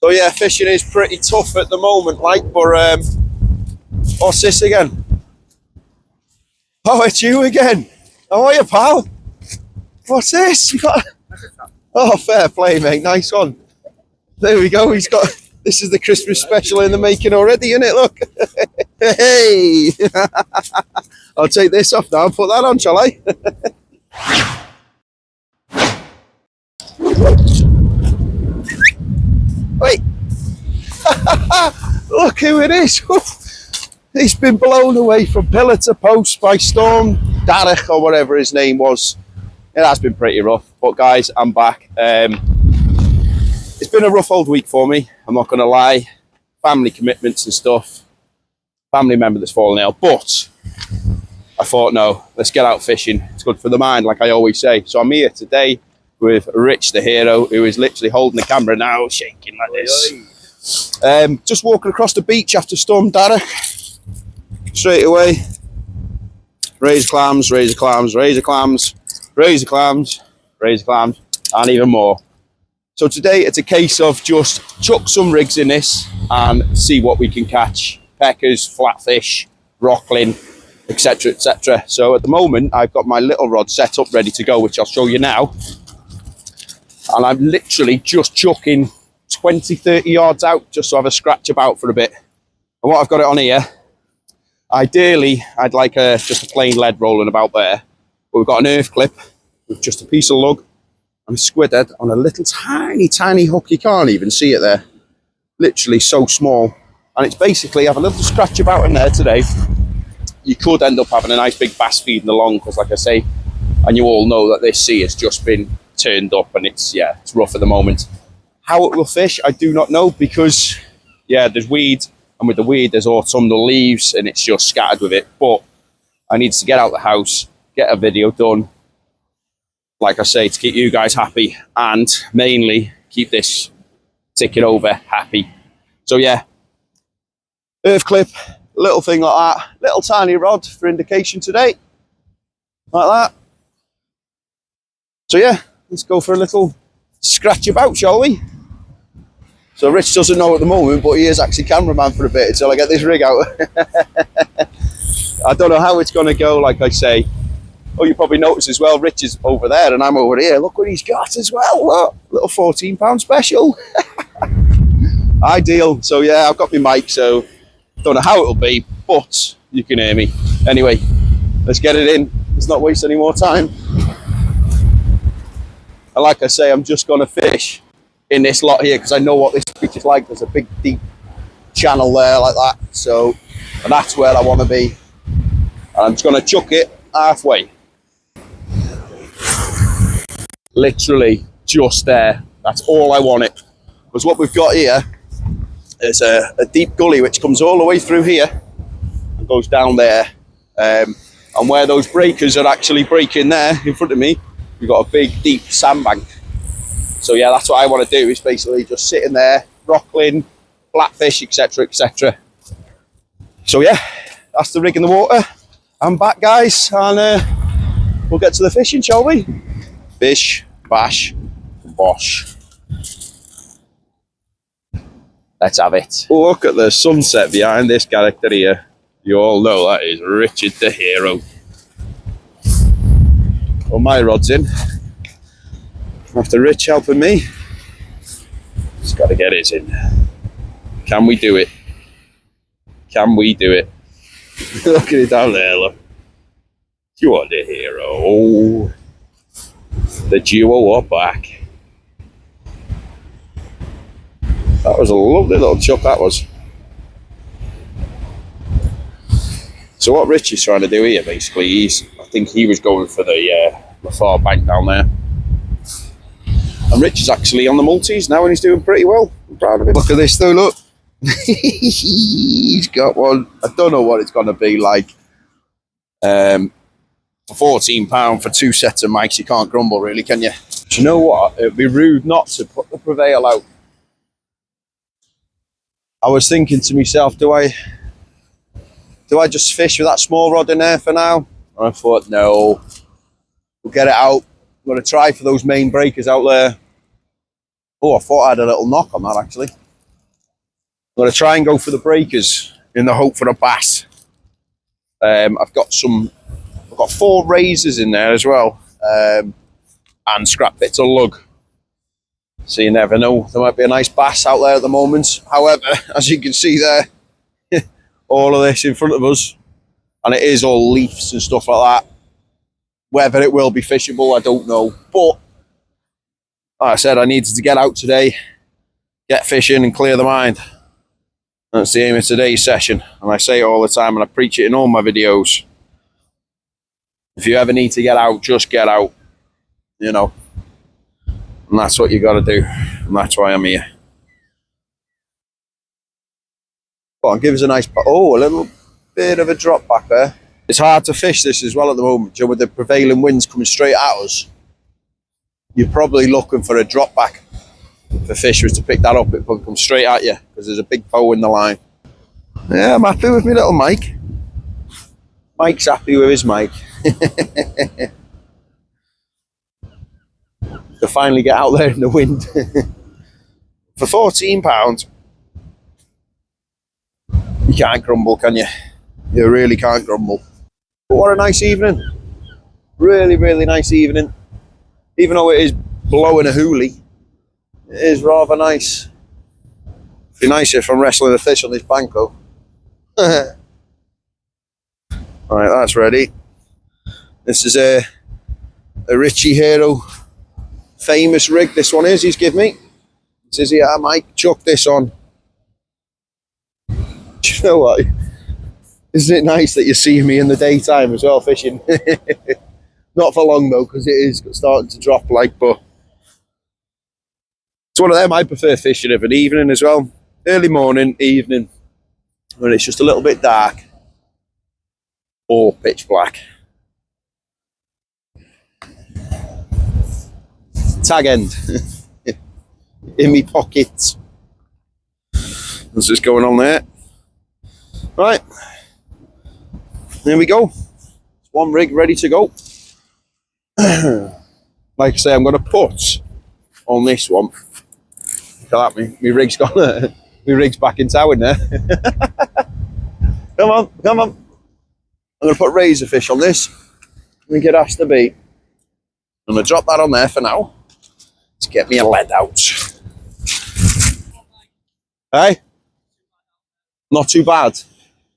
So yeah, fishing is pretty tough at the moment, like, but what's this again? Oh, it's you again. How are you, pal? What's this? You got... Oh, fair play, mate. Nice one. There we go. He's got... This is the Christmas special in the making already, isn't it? Look. Hey. I'll take this off now and put that on, shall I? Wait. Look who it is. He's been blown away from pillar to post by Storm Darragh or whatever his name was. It has been pretty rough, but guys, I'm back. It's been a rough old week for me, I'm not going to lie. Family commitments and stuff. Family member that's fallen ill, but I thought, no, let's get out fishing. It's good for the mind, like I always say. So I'm here today with Rich the hero, who is literally holding the camera now, shaking like this. Just walking across the beach after Storm Darragh. Straight away, razor clams, razor clams, razor clams, razor clams, razor clams, and even more. So today it's a case of just chuck some rigs in this and see what we can catch. Peckers, flatfish, rockling, etc, etc. So at the moment I've got my little rod set up ready to go, which I'll show you now. And I'm literally just chucking 20-30 yards out just to have a scratch about for a bit. And what I've got it on here, ideally I'd like just a plain lead rolling about there, but we've got an earth clip with just a piece of lug and a squid head on a little tiny hook. You can't even see it there, literally so small. And it's basically, have a little scratch about in there today. You could end up having a nice big bass feeding along, because like I say, and you all know that this sea has just been turned up and it's rough at the moment. How it will fish, I do not know, because there's weed, and with the weed there's autumnal leaves and it's just scattered with it. But I need to get out the house, get a video done, like I say, to keep you guys happy and mainly keep this ticking over happy. So yeah, earth clip, little thing like that, little tiny rod for indication today, like that. So yeah, let's go for a little scratch about, shall we? So Rich doesn't know at the moment, but he is actually cameraman for a bit until I get this rig out. I don't know how it's going to go, like I say. Oh, you probably noticed as well, Rich is over there and I'm over here. Look what he's got as well. Look, little £14 special. Ideal. So yeah, I've got my mic, so don't know how it'll be, but you can hear me. Anyway, let's get it in. Let's not waste any more time. And like I say, I'm just going to fish in this lot here because I know what this beach is like. There's a big deep channel there like that, so, and that's where I want to be. And I'm just going to chuck it halfway, literally just there. That's all I want it, because what we've got here is a deep gully which comes all the way through here and goes down there, and where those breakers are actually breaking there in front of me, we've got a big deep sandbank. So yeah, that's what I want to do, is basically just sit in there, rockling, flatfish, etc, etc. So yeah, that's the rig in the water. I'm back, guys, and we'll get to the fishing, shall we? Fish, bash, bosh. Let's have it. Look at the sunset behind this character here. You all know that is Richard the hero. Well, my rod's in. After Rich helping me, just got to get his in. Can we do it? Can we do it? Look at it down there, look. You are the hero. The duo are back. That was a lovely little chuck, that was. So what Rich is trying to do here, basically, I think he was going for the far bank down there. And Rich is actually on the multis now and he's doing pretty well. I'm proud of him. Look at this though, look. He's got one. I don't know what it's going to be like. For £14 for 2 sets of mics, you can't grumble really, can you? Do you know what? It'd be rude not to put the Prevail out. I was thinking to myself, do I just fish with that small rod in there for now? And I thought, no, we'll get it out. I'm going to try for those main breakers out there. Oh, I thought I had a little knock on that actually. I'm going to try and go for the breakers in the hope for a bass. I've got 4 razors in there as well, and scrap bits of lug. So you never know, there might be a nice bass out there at the moment. However, as you can see there, all of this in front of us, and it is all leaves and stuff like that. Whether it will be fishable, I don't know. But like I said, I needed to get out today, get fishing and clear the mind. That's the aim of today's session. And I say it all the time and I preach it in all my videos. If you ever need to get out, just get out. You know. And that's what you got to do. And that's why I'm here. Go on, give us a nice... Oh, a little bit of a drop back there. It's hard to fish this as well at the moment. You know, with the prevailing winds coming straight at us, you're probably looking for a drop back. For fishers to pick that up, it probably comes straight at you because there's a big bow in the line. Yeah, I'm happy with my little Mike. Mike's happy with his Mike. To finally get out there in the wind. For £14, you can't grumble, can you? You really can't grumble. But what a nice evening. Really, really nice evening. Even though it is blowing a hoolie, it is rather nice. It'd be nice if I'm wrestling a fish on this bank though. Right, that's ready. This is a Richie Hero famous rig. This one is, he's given me. He says, yeah, Mike, chuck this on. Do you know what? Isn't it nice that you see me in the daytime as well fishing? Not for long though, because it is starting to drop like, but it's one of them. I prefer fishing of an evening as well. Early morning, evening, when it's just a little bit dark or pitch black. Tag end in me pocket. What's just going on there? Right, there we go. It's one rig ready to go. Like I say, I'm going to put on this one. Look at that, my rig's gone. My rig's back in town now. Come on, come on. I'm going to put razorfish on this. I think it has to be. I'm going to drop that on there for now. To get me a lead out. Hey? Not too bad.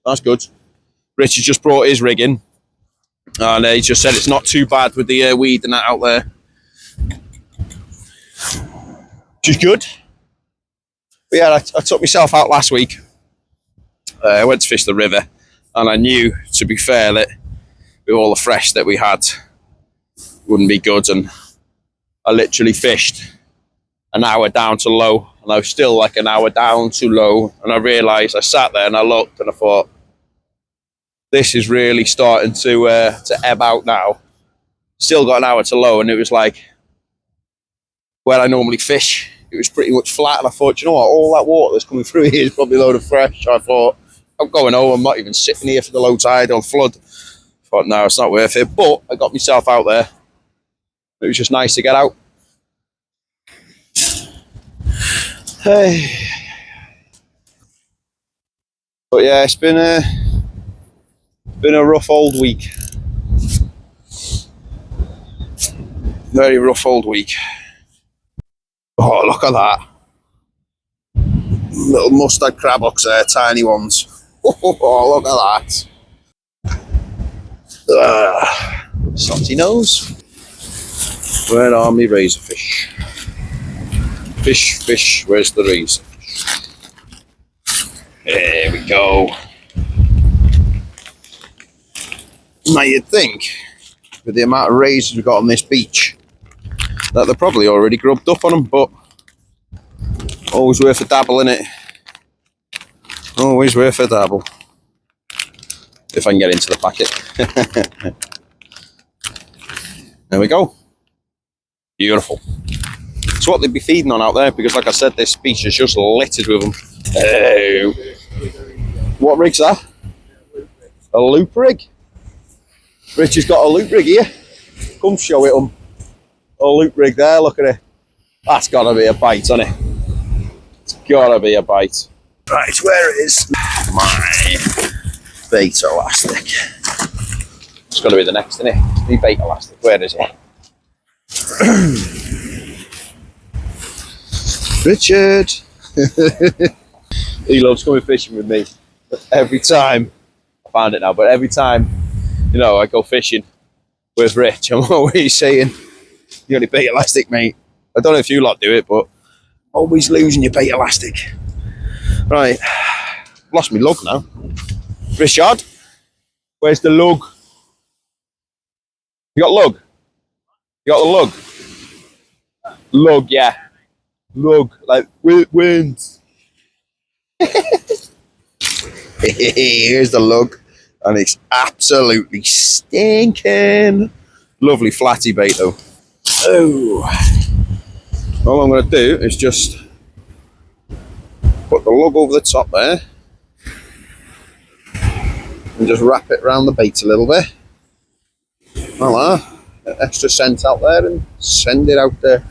That's good. Richard just brought his rig in. And he just said it's not too bad with the weed and that out there. Which is good. But yeah, I took myself out last week. I went to fish the river. And I knew, to be fair, that with all the fresh that we had, it wouldn't be good. And I literally fished an hour down to low. And I was still like an hour down to low. And I realised, I sat there and I looked and I thought, this is really starting to ebb out now. Still got an hour to low, and it was like where I normally fish. It was pretty much flat, and I thought, you know what, all that water that's coming through here is probably a load of fresh. So I thought, I'm going home. I'm not even sitting here for the low tide or flood. I thought, no, it's not worth it. But I got myself out there. It was just nice to get out. Hey. But yeah, it's been a rough old week. Very rough old week. Oh, look at that. Little mustard crabhooks there, tiny ones. Oh, look at that. Salty nose. Where are my razorfish? Fish, fish, where's the razor? There we go. Now you'd think, with the amount of razors we've got on this beach, that they're probably already grubbed up on them, but always worth a dabble in it. Always worth a dabble. If I can get into the packet. There we go. Beautiful. It's what they'd be feeding on out there, because like I said, this beach is just littered with them. What rig's that? A loop rig? Rich has got a loop rig here. Come show it them. A loop rig there, look at it. That's gotta be a bite, hasn't it? It's gotta be a bite. Right, where is my bait elastic? It's got to be the next, isn't it? The bait elastic, where is it? Richard! He loves coming fishing with me. Every time, I found it now, but every time, you know, I go fishing with Rich, I'm always saying, you got any bait elastic, mate? I don't know if you lot do it, but always losing your bait elastic. Right, lost my lug now. Richard, where's the lug? You got lug? You got the lug? Lug, yeah. Lug, like wins. Here's the lug, and it's absolutely stinking. Lovely flatty bait though. Oh, all I'm going to do is just put the lug over the top there and just wrap it around the bait a little bit. Voila, get extra scent out there and send it out there.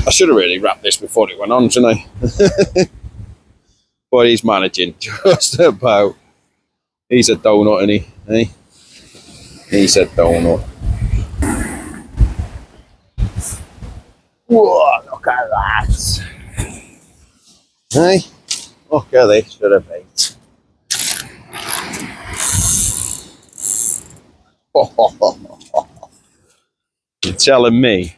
I should have really wrapped this before it went on, shouldn't I? But he's managing just about. He's a donut, isn't he? Eh? He's a donut. Whoa, look at that. Hey, look at this for a bait. You're telling me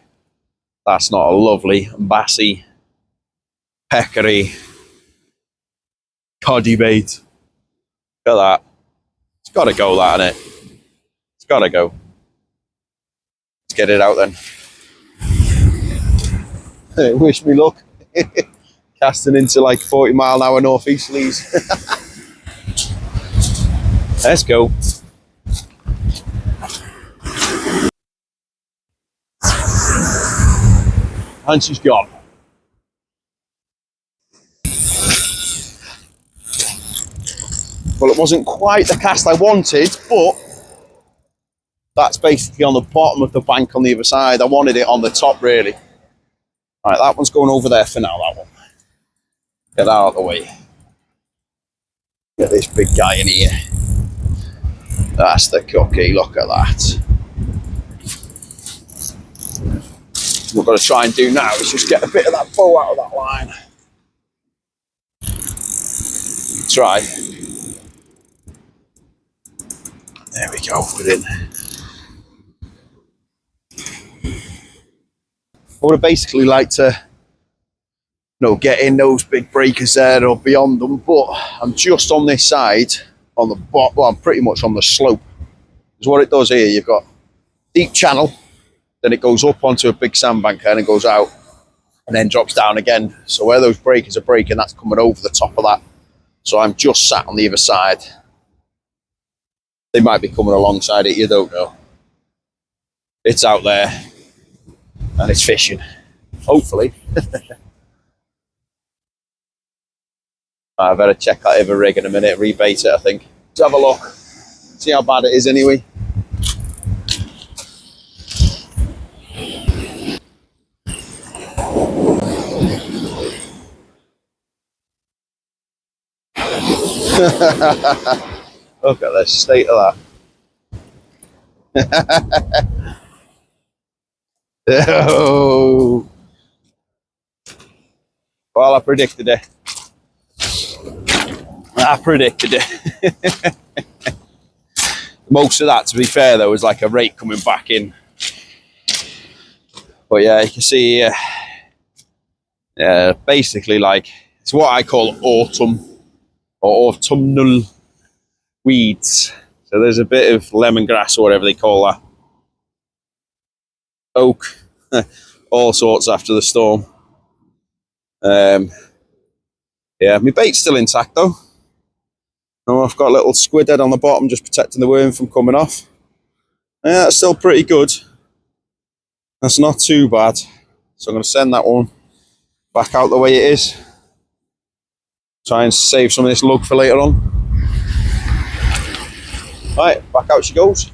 that's not a lovely bassy, peckery, coddy bait? Look at that. It's got to go, that, innit? It's got to go. Let's get it out then. Wish me luck. Casting into like 40-mile-an-hour northeasterlies. Let's go. And she's gone. Well, it wasn't quite the cast I wanted, but that's basically on the bottom of the bank on the other side. I wanted it on the top, really. Right, that one's going over there for now, that one. Get that out of the way. Get this big guy in here. That's the cookie, look at that. What we're going to try and do now is just get a bit of that bow out of that line. Try. There we go, we're in. I would basically like to, get in those big breakers there or beyond them, but I'm just on this side, on the bottom, well, I'm pretty much on the slope. Because what it does here, you've got deep channel, then it goes up onto a big sandbank and it goes out, and then drops down again. So where those breakers are breaking, that's coming over the top of that. So I'm just sat on the other side. They might be coming alongside it, you don't know. It's out there, and it's fishing, hopefully. I better check that other rig in a minute, rebait it, I think. Let's have a look, see how bad it is anyway. Look at the state of that. Oh. Well, I predicted it. Most of that, to be fair, though, was like a rake coming back in. But yeah, you can see, basically, like, it's what I call autumn or autumnal weeds. So there's a bit of lemongrass or whatever they call that. Oak, all sorts after the storm. Yeah, my bait's still intact though. Oh, I've got a little squid head on the bottom just protecting the worm from coming off. Yeah, that's still pretty good. That's not too bad. So I'm going to send that one back out the way it is. Try and save some of this lug for later on. Right, back out she goes.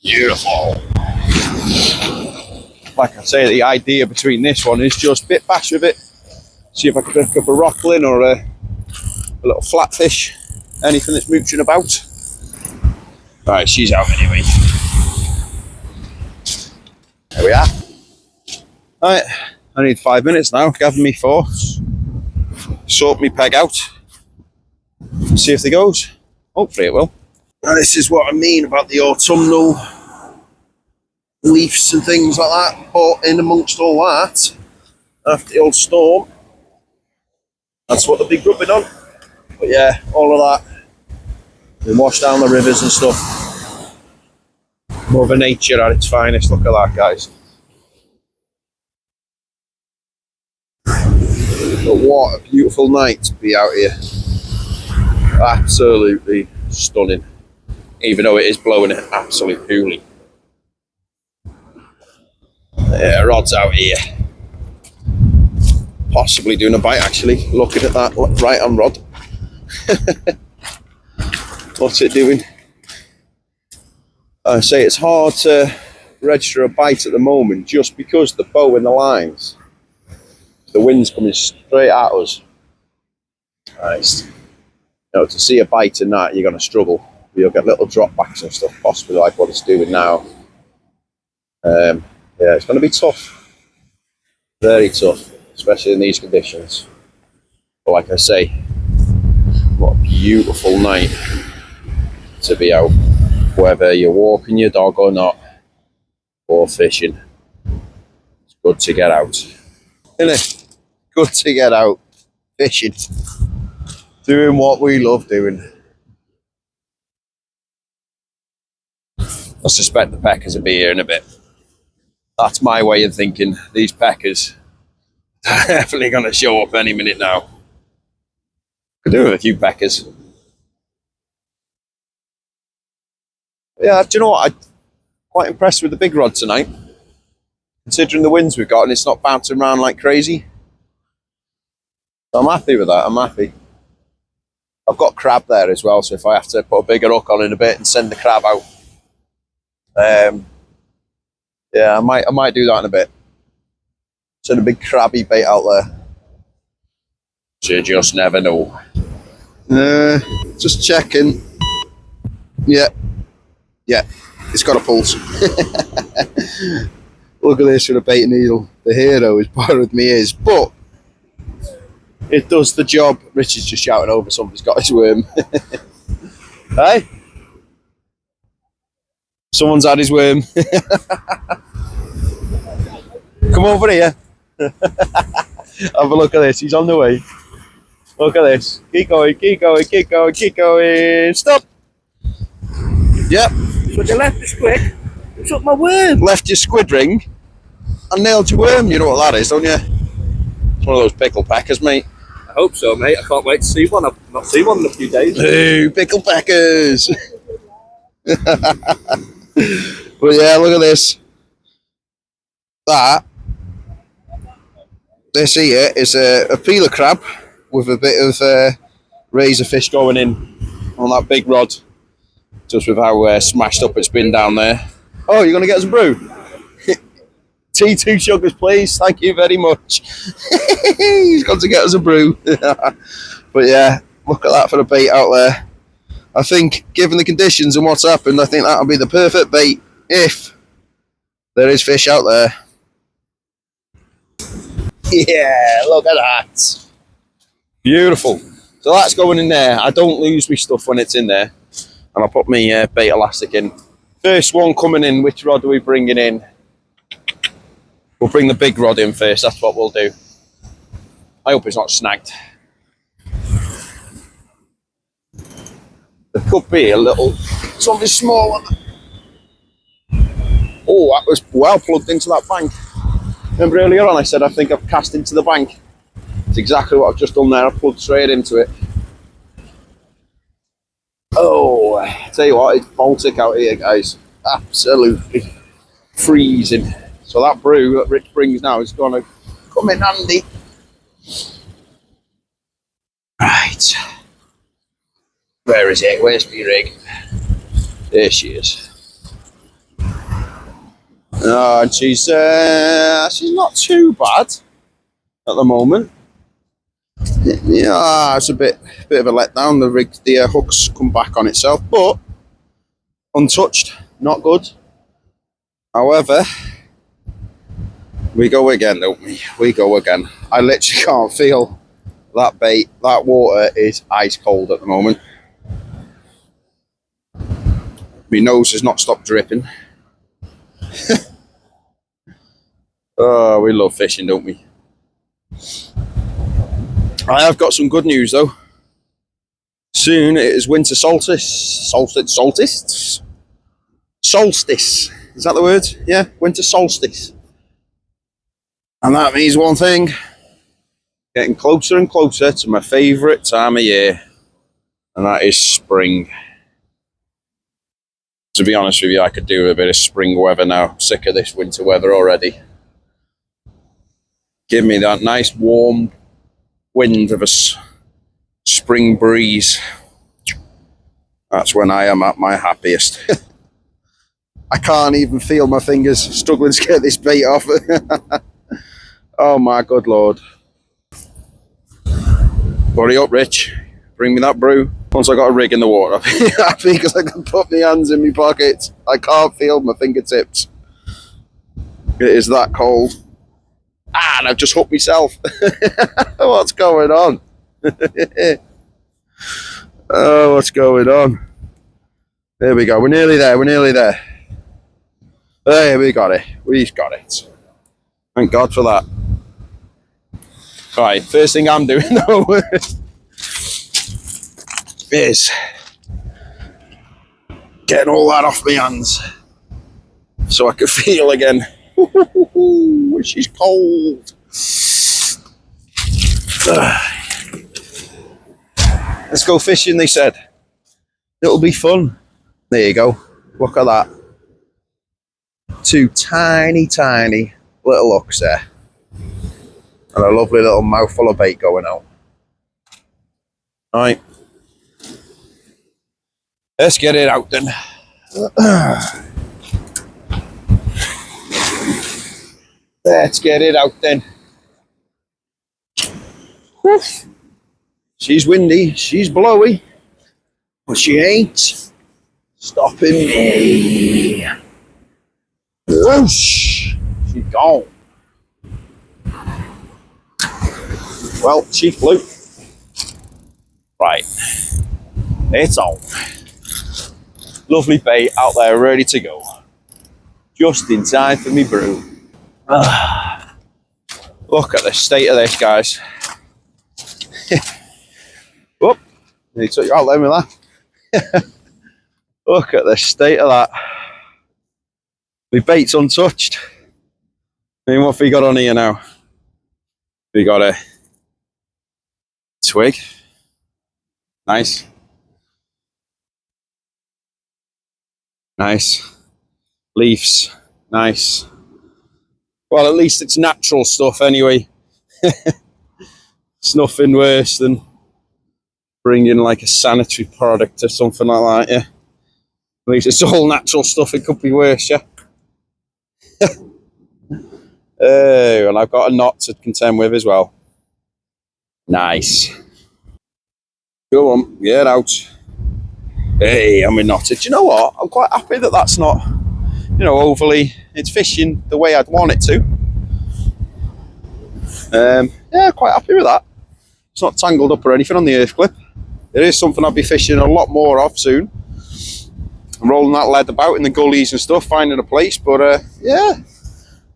Beautiful. Like I say, the idea between this one is just bit bash with it. See if I can pick up a rockling or a little flatfish, anything that's mooching about. Right, she's out anyway. There we are. Right, I need 5 minutes now. Gather me force, sort me peg out, see if it goes. Hopefully it will. Now, this is what I mean about the autumnal leaves and things like that. But in amongst all that, after the old storm, that's what they'll be grubbing on. But yeah, all of that. They wash down the rivers and stuff. Mother Nature at its finest. Look at that, guys. But what a beautiful night to be out here. Absolutely stunning. Even though it is blowing it absolutely pooly. Yeah, rod's out here. Possibly doing a bite, actually. Looking at that right on rod. What's it doing? I say it's hard to register a bite at the moment just because the bow and the lines. The wind's coming straight at us. Nice. You know, to see a bite in that, you're going to struggle. You'll get little drop backs and stuff, possibly like what it's doing now. Yeah, it's going to be tough. Very tough, especially in these conditions. But like I say, what a beautiful night to be out. Whether you're walking your dog or not, or fishing, it's good to get out. Isn't it? Good to get out, fishing, doing what we love doing. I suspect the peckers will be here in a bit. That's my way of thinking. These peckers are definitely going to show up any minute now. Could do with a few peckers. Yeah, do you know what? I'm quite impressed with the big rod tonight. Considering the winds we've got and it's not bouncing around like crazy. So I'm happy with that, I'm happy. I've got crab there as well, so if I have to put a bigger hook on in a bit and send the crab out, yeah, I might do that in a bit. Send a big crabby bait out there. So you just never know. Just checking. Yeah, it's got a pulse. Look at this with a bait needle. The hero is borrowed me ears, but it does the job. Richard's just shouting over somebody's got his worm. Hey? Someone's had his worm. Come over here. Have a look at this. He's on the way. Look at this. Keep going, keep going, keep going, keep going. Stop. Yep. But you left the squid. You took my worm. Left your squid ring and nailed your worm. You know what that is, don't you? It's one of those pickle packers, mate. I hope so, mate. I can't wait to see one. I've not seen one in a few days. Ooh, pickle packers. But yeah, look at this. This here is a peeler crab with a bit of razor fish going in on that big rod. Just with how smashed up it's been down there. Oh, you're going to get us a brew? T2 sugars, please. Thank you very much. He's got to get us a brew. But yeah, look at that for a bait out there. I think, given the conditions and what's happened, I think that'll be the perfect bait if there is fish out there. Yeah, look at that. Beautiful. So that's going in there. I don't lose my stuff when it's in there. And I'll put my bait elastic in. First one coming in, which rod are we bringing in? We'll bring the big rod in first, that's what we'll do. I hope it's not snagged. There could be a little, something small one. Oh, that was well plugged into that bank. Remember earlier on I said I think I've cast into the bank? It's exactly what I've just done there, I've plugged straight into it. Oh, I tell you what, it's Baltic out here, guys. Absolutely freezing. So that brew that Rich brings now is going to come in handy. Right. Where is it? Where's my rig? There she is. And she's not too bad at the moment. Yeah, it's a bit of a letdown. The hook's come back on itself, but untouched, not good. However, we go again, don't we? We go again. I literally can't feel that bait. That water is ice cold at the moment. My nose has not stopped dripping. Oh, we love fishing, don't we? I have got some good news though. Soon it is winter solstice. Solstice? Is that the word? Yeah, winter solstice. And that means one thing. Getting closer and closer to my favourite time of year. And that is spring. To be honest with you, I could do with a bit of spring weather now. I'm sick of this winter weather already. Give me that nice warm wind of a spring breeze. That's when I am at my happiest. I can't even feel my fingers, struggling to get this bait off. Oh my good lord. Hurry up, Rich. Bring me that brew. Once I got a rig in the water, I'll be happy because I can put my hands in my pockets. I can't feel my fingertips. It is that cold. And I've just hooked myself. What's going on? Oh, what's going on? There we go. We're nearly there. We're nearly there. There, we got it. We've got it. Thank God for that. Right, first thing I'm doing though is getting all that off my hands so I can feel again. She's cold. Let's go fishing, they said. It'll be fun. There you go. Look at that. Two tiny little hooks there. And a lovely little mouthful of bait going out. Right. Let's get it out then. Let's get it out then. She's windy, she's blowy, but she ain't stopping me. Whoosh! She's gone. Well, she flew. Right, it's on. Lovely bait out there, ready to go. Just in time for me brew. Look at the state of this, guys. Whoop, you took you out there with that. Look at the state of that. My bait's untouched. I mean, what have we got on here now? We got a twig. Nice. Nice. Leaves. Nice. Well, at least it's natural stuff anyway. It's nothing worse than bringing like a sanitary product or something like that, yeah. At least it's all natural stuff, it could be worse, yeah. Oh, and I've got a knot to contend with as well. Nice. Go on, get out. Hey, I'm knotted. Do you know what? I'm quite happy that that's not, you know, overly, it's fishing the way I'd want it to. Yeah, quite happy with that. It's not tangled up or anything on the earth clip. It is something I'll be fishing a lot more of soon. I'm rolling that lead about in the gullies and stuff, finding a place, but yeah,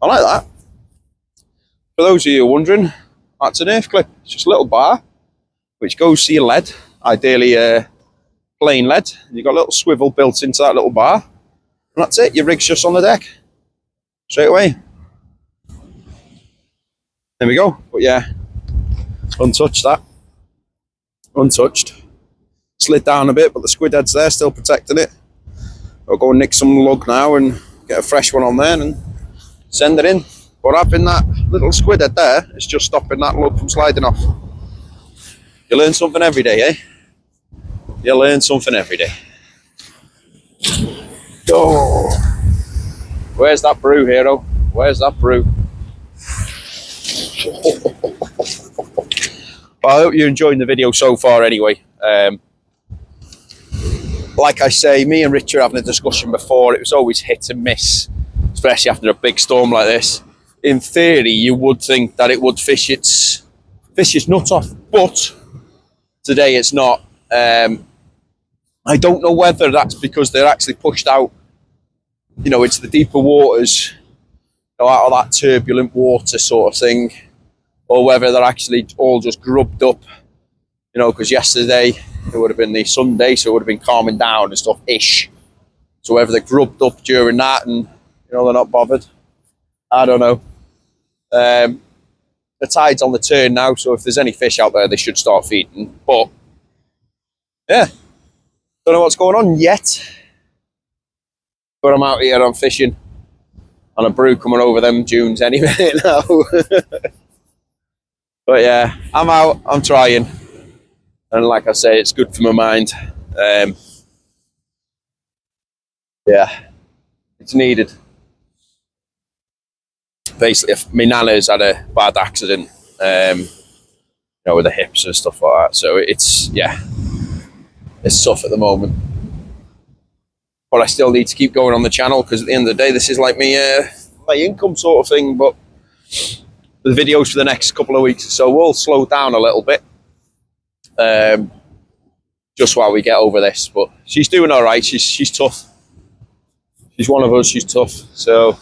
I like that. For those of you wondering, that's an earth clip. It's just a little bar, which goes to your lead, ideally plain lead. And you've got a little swivel built into that little bar. And that's it, your rig's just on the deck. Straight away. There we go. But yeah, untouched that. Untouched. Slid down a bit, but the squid head's there, still protecting it. I'll go and nick some lug now and get a fresh one on there and send it in. But having that little squid head there, it's just stopping that lug from sliding off. You learn something every day, eh? You learn something every day. Oh. Where's that brew, hero? Where's that brew? Well, I hope you're enjoying the video so far anyway. Like I say, me and Richard having a discussion before, it was always hit and miss, especially after a big storm like this. In theory, you would think that it would fish its nuts off, but today it's not. I don't know whether that's because they're actually pushed out, you know, into the deeper waters, you know, out of that turbulent water sort of thing, or whether they're actually all just grubbed up, you know, because yesterday it would have been the Sunday, so it would have been calming down and stuff-ish. So whether they're grubbed up during that and, you know, they're not bothered, I don't know. The tide's on the turn now, so if there's any fish out there, they should start feeding. But, yeah, don't know what's going on yet. But I'm out here, I'm fishing on a brew coming over them dunes any minute now. But yeah, I'm out, I'm trying. And like I say, it's good for my mind. Yeah, it's needed. Basically, my nana's had a bad accident, you know, with the hips and stuff like that. So it's, yeah, it's tough at the moment. But I still need to keep going on the channel because at the end of the day, this is like my income sort of thing. But the videos for the next couple of weeks or so will slow down a little bit. Just while we get over this. But she's doing all right. She's tough. She's one of us. She's tough. So,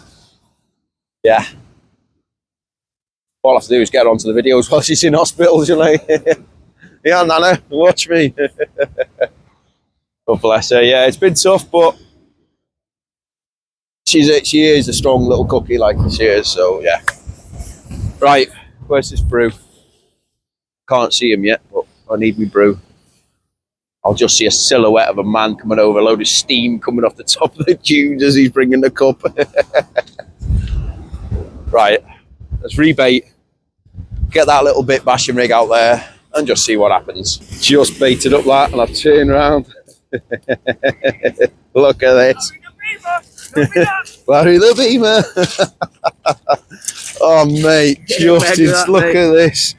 yeah. All I have to do is get onto the videos while she's in hospital, you know. Yeah, Nana, watch me. Oh, bless her. Yeah, it's been tough, but she is a strong little cookie, like she is. So yeah. Right, where's this brew? Can't see him yet, but I need me brew. I'll just see a silhouette of a man coming over, a load of steam coming off the top of the dunes as he's bringing the cup. Right, let's rebait. Get that little bit bashing rig out there and just see what happens. Just baited up that and I've turned around. Look at this. Larry the Beamer. Oh mate, just look at this.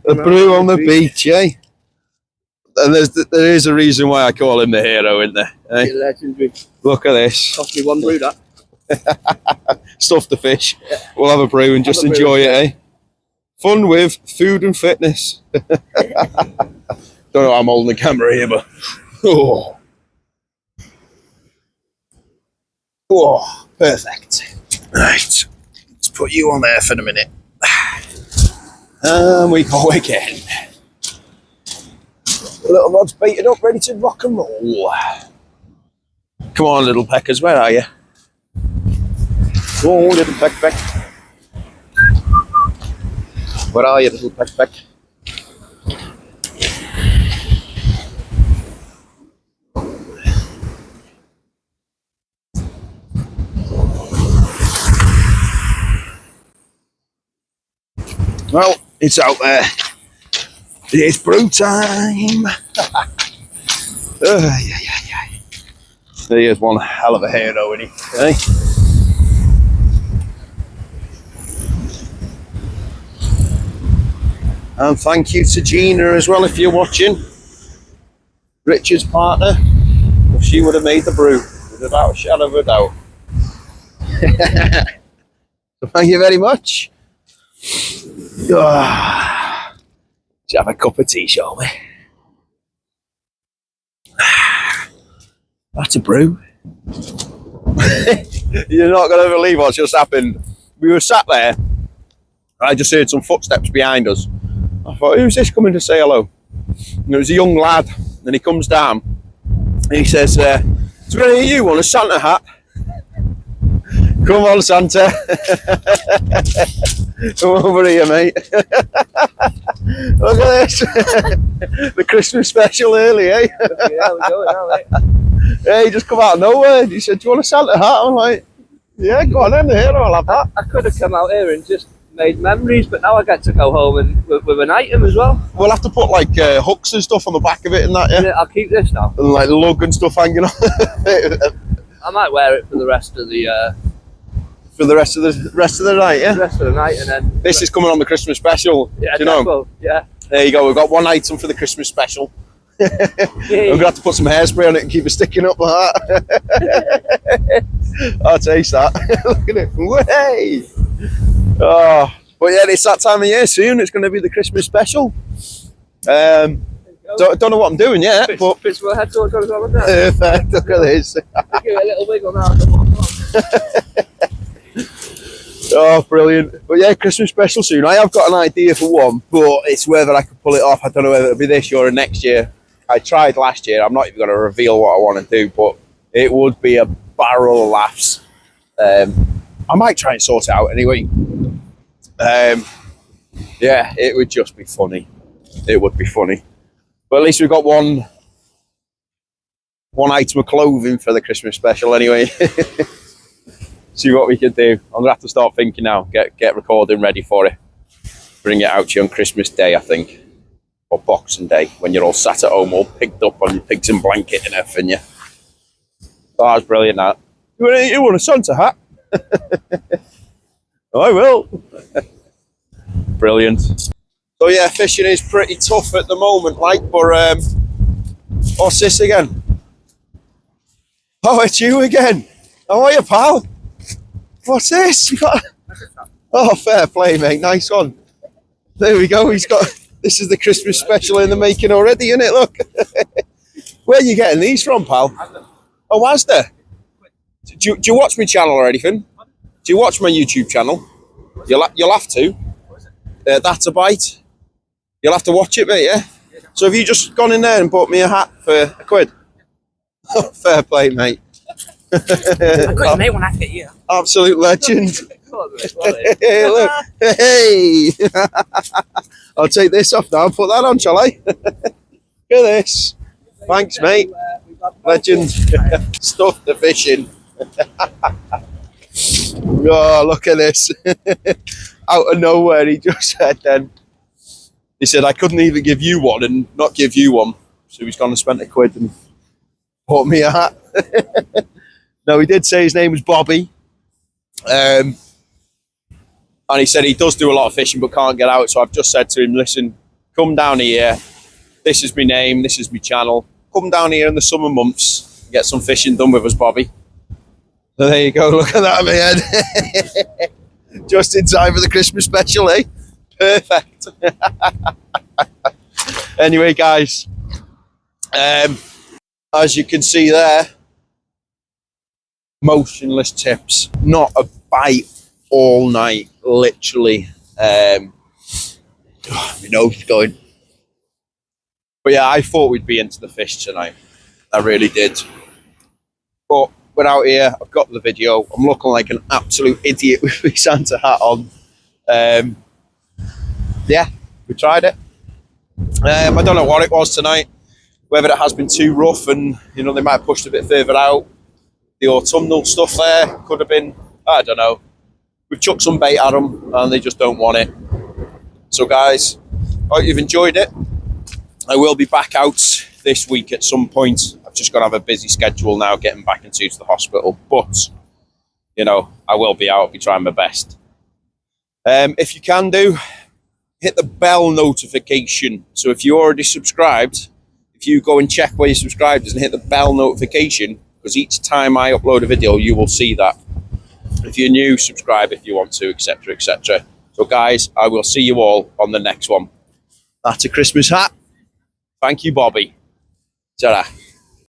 A brew on the beach, eh? And there is a reason why I call him the hero, isn't there? Eh? Legendary. Look at this. Cost me one brew, that. Stuff the fish. Yeah. We'll have a brew and just enjoy it, eh? Fun with food and fitness. Don't know how I'm holding the camera here, but oh, perfect. Right, let's put you on there for a minute. And we go again. Little rod's baited up, ready to rock and roll. Come on, little peckers, where are you? Oh, little peck. Where are you, little peck? Well, it's out there. It's brew time. There's one hell of a hero, isn't he? Eh? And thank you to Gina as well if you're watching. Richard's partner. She would have made the brew without a shadow of a doubt. So thank you very much. Let's have a cup of tea, shall we? That's a brew. You're not going to believe what's just happened. We were sat there. I just heard some footsteps behind us. I thought, who's this coming to say hello? And it was a young lad. And he comes down. And he says, is there any of you want a Santa hat? Come on, Santa. Come over here, mate. Look at this. The Christmas special early, eh? Yeah, we're going now, mate. Yeah, he just come out of nowhere. He said, do you want a Santa hat? I'm like, yeah, go on in here, I'll have that. I could have come out here and just made memories, but now I get to go home and with an item as well. We'll have to put like hooks and stuff on the back of it and that, yeah? I'll keep this now. And like lug and stuff hanging on. I might wear it for the rest of the For the rest of the night, yeah. The rest of the night, and then This is coming on the Christmas special. yeah, do you know? Definitely, yeah. There you go. We've got one item for the Christmas special. I'm gonna have to put some hairspray on it and keep it sticking up like that. I'll taste that. Look at it. Way. Oh, but yeah, it's that time of year soon. It's going to be the Christmas special. Don't know what I'm doing yet, but Fits my head, so it's got to go perfect. Look at this. Give it a little wiggle now. Oh, brilliant. But yeah, Christmas special soon. I have got an idea for one, but it's whether I can pull it off. I don't know whether it'll be this year or next year. I tried last year. I'm not even going to reveal what I want to do, but it would be a barrel of laughs. I might try and sort it out anyway. Yeah, it would just be funny. It would be funny. But at least we've got one item of clothing for the Christmas special anyway. See what we can do. I'm gonna have to start thinking now. Get recording ready for it. Bring it out to you on Christmas Day, I think, or Boxing Day, when you're all sat at home, all picked up on your pigs and blanket and everything. Yeah, oh, that's brilliant. That you want a Santa hat? I will. Brilliant. So yeah, fishing is pretty tough at the moment, like. But what's this again? Oh, it's you again. How are you, pal? What's this? You got? Oh, fair play, mate. Nice one. There we go. He's got. This is the Christmas special in the making already, isn't it? Look. Where are you getting these from, pal? Oh, Asda. Do you watch my channel or anything? Do you watch my YouTube channel? You'll have to. That's a bite. You'll have to watch it, mate. Yeah. So have you just gone in there and bought me a hat for £1? Oh, fair play, mate. I got mate when I get you. Absolute legend. Hey, look. Hey. I'll take this off now and put that on, shall I? Look at this. Thanks, mate. Legend. Stuff the fishing. Oh, look at this. Out of nowhere, he just said then. He said, I couldn't even give you one and not give you one. So he's gone and spent £1 and bought me a hat. No, he did say his name was Bobby. And he said he does do a lot of fishing but can't get out. So I've just said to him, listen, come down here. This is my name. This is my channel. Come down here in the summer months and get some fishing done with us, Bobby. So there you go. Look at that, man. Just in time for the Christmas special, eh? Perfect. Anyway, guys, as you can see there, motionless tips, not a bite all night, literally. My nose is going. But yeah, I thought we'd be into the fish tonight. I really did. But we're out here. I've got the video. I'm looking like an absolute idiot with my Santa hat on. Yeah, we tried it. I don't know what it was tonight. Whether it has been too rough and, you know, they might have pushed a bit further out. The autumnal stuff there could have been, I don't know. We've chucked some bait at them and they just don't want it. So guys, I hope you've enjoyed it. I will be back out this week at some point. I've just got to have a busy schedule now getting back into the hospital. But, you know, I will be out. I'll be trying my best. If you can do, hit the bell notification. So if you already subscribed, if you go and check where you subscribed and hit the bell notification, because each time I upload a video, you will see that. If you're new, subscribe if you want to, etc., etc. So guys, I will see you all on the next one. That's a Christmas hat. Thank you, Bobby. Ta-ra.